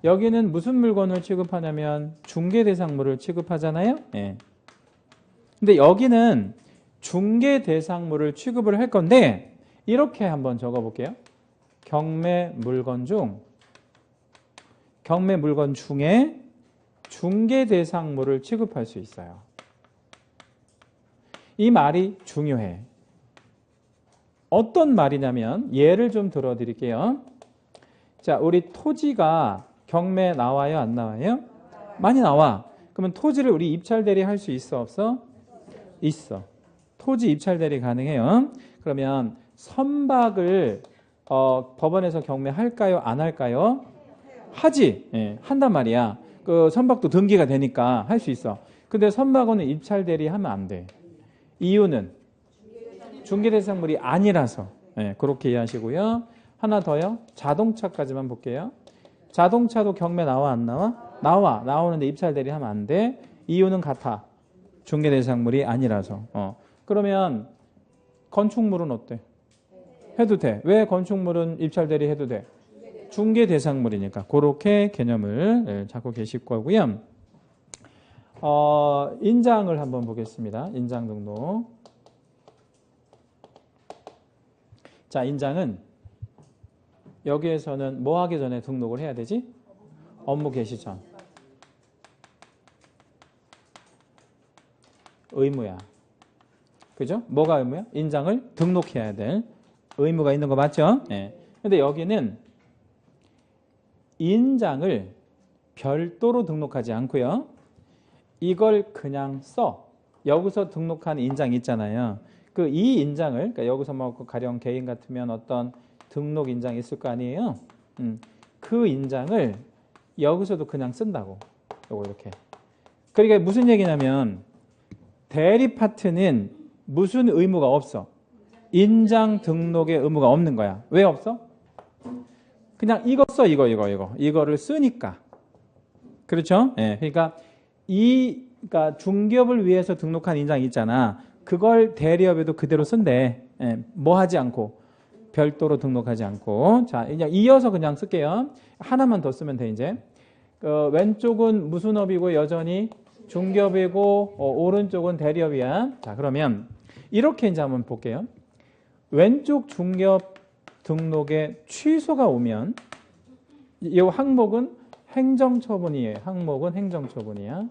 여기는 무슨 물건을 취급하냐면 중개대상물을 취급하잖아요. 근데 여기는 중개대상물을 취급을 할 건데 이렇게 한번 적어볼게요. 경매 물건 중에 중개대상물을 취급할 수 있어요. 이 말이 중요해. 어떤 말이냐면 예를 좀 들어드릴게요. 자, 우리 토지가 경매 나와요? 안 나와요? 많이 나와. 그러면 토지를 우리 입찰 대리 할 수 있어? 없어? 있어. 토지 입찰 대리 가능해요. 그러면 선박을 법원에서 경매할까요? 안 할까요? 하지. 한단 말이야. 그 선박도 등기가 되니까 할 수 있어. 근데 선박은 입찰 대리 하면 안 돼. 이유는 중개대상물이 아니라서. 그렇게 이해하시고요. 하나 더요. 자동차까지만 볼게요. 자동차도 경매 나와 안 나와? 나와. 나오는데 입찰 대리 하면 안 돼. 이유는 같아. 중개대상물이 아니라서. 그러면 건축물은 어때? 해도 돼. 왜 건축물은 입찰 대리 해도 돼? 중개대상물이니까. 그렇게 개념을 잡고 계실 거고요. 인장을 한번 보겠습니다. 인장 등록. 자, 인장은 여기에서는 뭐 하기 전에 등록을 해야 되지? 업무 개시 전. 의무야. 그죠? 뭐가 의무야? 인장을 등록해야 될 의무가 있는 거 맞죠? 근데 여기는 인장을 별도로 등록하지 않고요. 이걸 그냥 써. 여기서 등록한 인장 있잖아요. 그 이 인장을, 그러니까 여기서 뭐 가령 개인 같으면 어떤 등록 인장이 있을 거 아니에요? 그 인장을 여기서도 그냥 쓴다고. 요거 이렇게. 그러니까 무슨 얘기냐면 대리 파트는 무슨 의무가 없어? 인장 등록의 의무가 없는 거야. 왜 없어? 그냥 이거 써, 이거를 쓰니까. 그렇죠? 예. 그러니까 그러니까 중기업을 위해서 등록한 인장이 있잖아. 그걸 대리업에도 그대로 쓴대. 예. 뭐 하지 않고. 별도로 등록하지 않고. 자, 이제 이어서 그냥 쓸게요. 하나만 더 쓰면 돼, 이제. 왼쪽은 무슨 업이고 여전히 중기업이고, 오른쪽은 대리업이야. 자, 그러면 이렇게 이제 한번 볼게요. 왼쪽 중기업 등록에 취소가 오면, 이 항목은 행정처분이에요. 항목은 행정처분이야.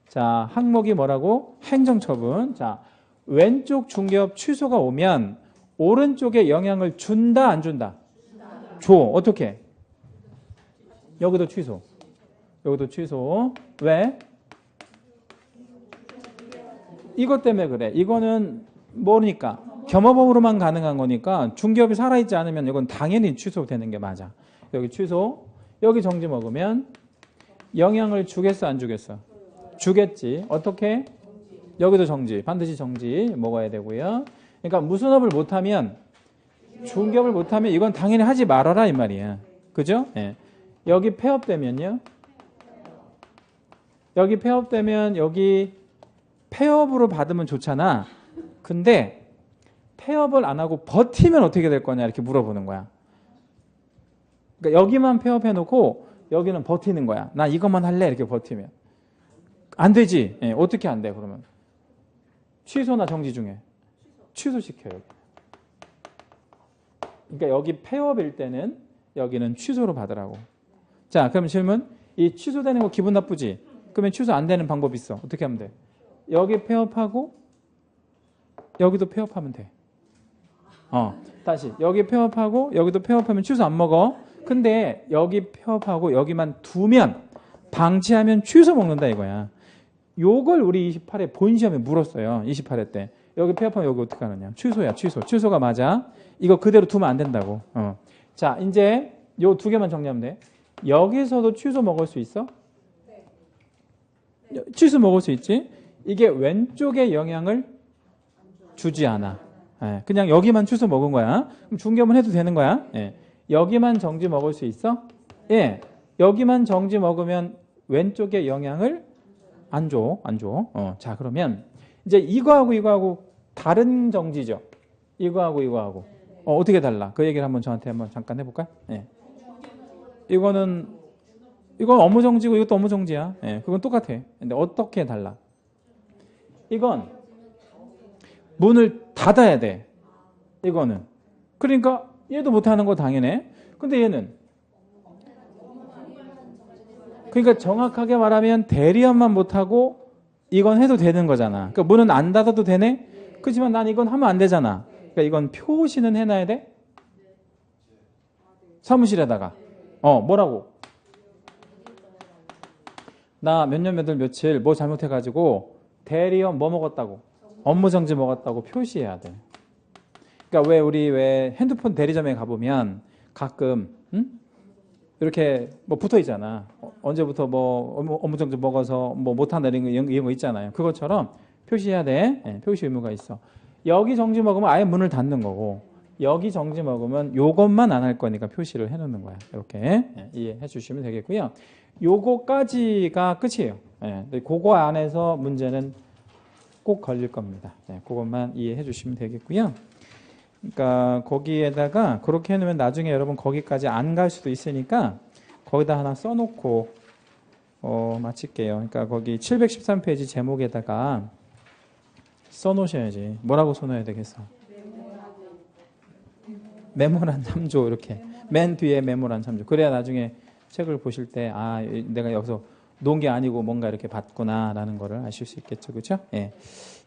자, 항목이 뭐라고? 행정처분. 자, 왼쪽 중개업 취소가 오면 오른쪽에 영향을 준다, 안 준다? 줘. 어떻게? 여기도 취소. 여기도 취소. 왜? 이것 때문에 그래. 이거는 모르니까. 겸업업으로만 가능한 거니까 중개업이 살아있지 않으면 이건 당연히 취소되는 게 맞아. 여기 취소. 여기 정지 먹으면 영향을 주겠어, 안 주겠어? 주겠지. 어떻게? 여기도 정지. 반드시 정지 먹어야 되고요. 그러니까 무슨 업을 못하면, 중개업을 못하면 이건 당연히 하지 말아라 이 말이야. 그죠? 예. 여기 폐업되면요. 여기 폐업되면 여기 폐업으로 받으면 좋잖아. 근데 폐업을 안 하고 버티면 어떻게 될 거냐 이렇게 물어보는 거야. 그러니까 여기만 폐업해놓고 여기는 버티는 거야. 나 이것만 할래 이렇게 버티면. 안 되지. 예, 어떻게 안 돼 그러면? 취소나 정지 중에. 취소시켜요. 그러니까 여기 폐업일 때는 여기는 취소로 받으라고. 자, 그럼 질문. 이 취소되는 거 기분 나쁘지? 그러면 취소 안 되는 방법이 있어. 어떻게 하면 돼? 여기 폐업하고 여기도 폐업하면 돼. 다시. 여기 폐업하고 여기도 폐업하면 취소 안 먹어. 근데 여기 폐업하고 여기만 두면 방치하면 취소 먹는다 이거야. 요걸 우리 28회 본시험에 물었어요. 28회 때. 여기 폐업하면 여기 어떻게 하느냐. 취소야, 취소. 취소가 맞아. 이거 그대로 두면 안 된다고. 자, 이제 요 두 개만 정리하면 돼. 여기서도 취소 먹을 수 있어? 네. 취소 먹을 수 있지? 이게 왼쪽에 영향을 주지 않아. 예, 그냥 여기만 취소 먹은 거야. 그럼 중개업은 해도 되는 거야. 예. 여기만 정지 먹을 수 있어? 예. 여기만 정지 먹으면 왼쪽에 영향을 안 줘. 자, 그러면 이제 이거하고 다른 정지죠. 이거하고. 어떻게 달라? 그 얘기를 저한테 한번 잠깐 해볼까요? 예. 이건 업무 정지고 이것도 업무 정지야. 예. 그건 똑같아. 근데 어떻게 달라? 이건 문을 닫아야 돼. 이거는. 그러니까 얘도 못하는 거 당연해. 근데 얘는. 그러니까 정확하게 말하면 대리업만 못하고 이건 해도 되는 거잖아. 그러니까 문은 안 닫아도 되네? 그렇지만 난 이건 하면 안 되잖아. 그러니까 이건 표시는 해놔야 돼? 사무실에다가. 뭐라고? 나 몇 년 며칠 뭐 잘못해가지고 대리업 뭐 먹었다고? 업무정지 먹었다고 표시해야 돼. 그러니까 우리 핸드폰 대리점에 가보면 가끔 이렇게 뭐 붙어 있잖아. 언제부터 뭐 업무정지 먹어서 뭐 못한다 이런 거 있잖아요. 그것처럼 표시해야 돼. 네, 표시 의무가 있어. 여기 정지 먹으면 아예 문을 닫는 거고 여기 정지 먹으면 요것만 안 할 거니까 표시를 해놓는 거야. 이렇게 네, 이해해 주시면 되겠고요. 요거까지가 끝이에요. 네, 그거 안에서 문제는 꼭 걸릴 겁니다. 네, 그것만 이해해 주시면 되겠고요. 그러니까 거기에다가 그렇게 해놓으면 나중에 여러분 거기까지 안 갈 수도 있으니까 거기다 하나 써놓고 마칠게요. 그러니까 거기 713페이지 제목에다가 써놓으셔야지. 뭐라고 써놓아야 되겠어? 메모란 참조 이렇게 맨 뒤에 메모란 참조. 그래야 나중에 책을 보실 때 내가 여기서 놓은 게 아니고 뭔가 이렇게 봤구나라는 거를 아실 수 있겠죠, 그렇죠? 예.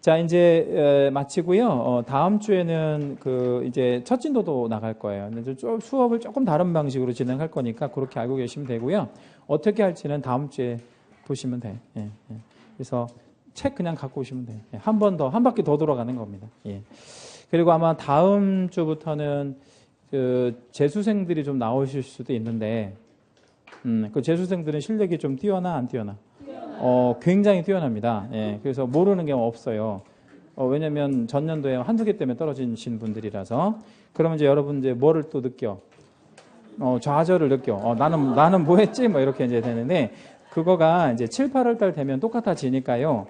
자, 이제 마치고요. 다음 주에는 이제 첫 진도도 나갈 거예요. 근데 수업을 조금 다른 방식으로 진행할 거니까 그렇게 알고 계시면 되고요. 어떻게 할지는 다음 주에 보시면 돼. 예. 그래서 책 그냥 갖고 오시면 돼요. 예. 한 바퀴 더 돌아가는 겁니다. 예. 그리고 아마 다음 주부터는 재수생들이 좀 나오실 수도 있는데, 그 재수생들은 실력이 좀 뛰어나 안 뛰어나? 굉장히 뛰어납니다. 예, 그래서 모르는 게 없어요. 왜냐면 전년도에 한두 개 때문에 떨어지신 분들이라서. 그러면 이제 여러분 이제 뭐를 또 느껴? 좌절을 느껴. 나는 뭐 했지? 뭐 이렇게 이제 되는데, 그거가 이제 7, 8월 달 되면 똑같아지니까요.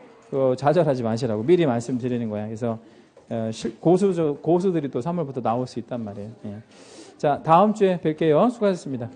좌절하지 마시라고 미리 말씀드리는 거야. 그래서, 고수들이 또 3월부터 나올 수 있단 말이에요. 예. 자, 다음 주에 뵐게요. 수고하셨습니다.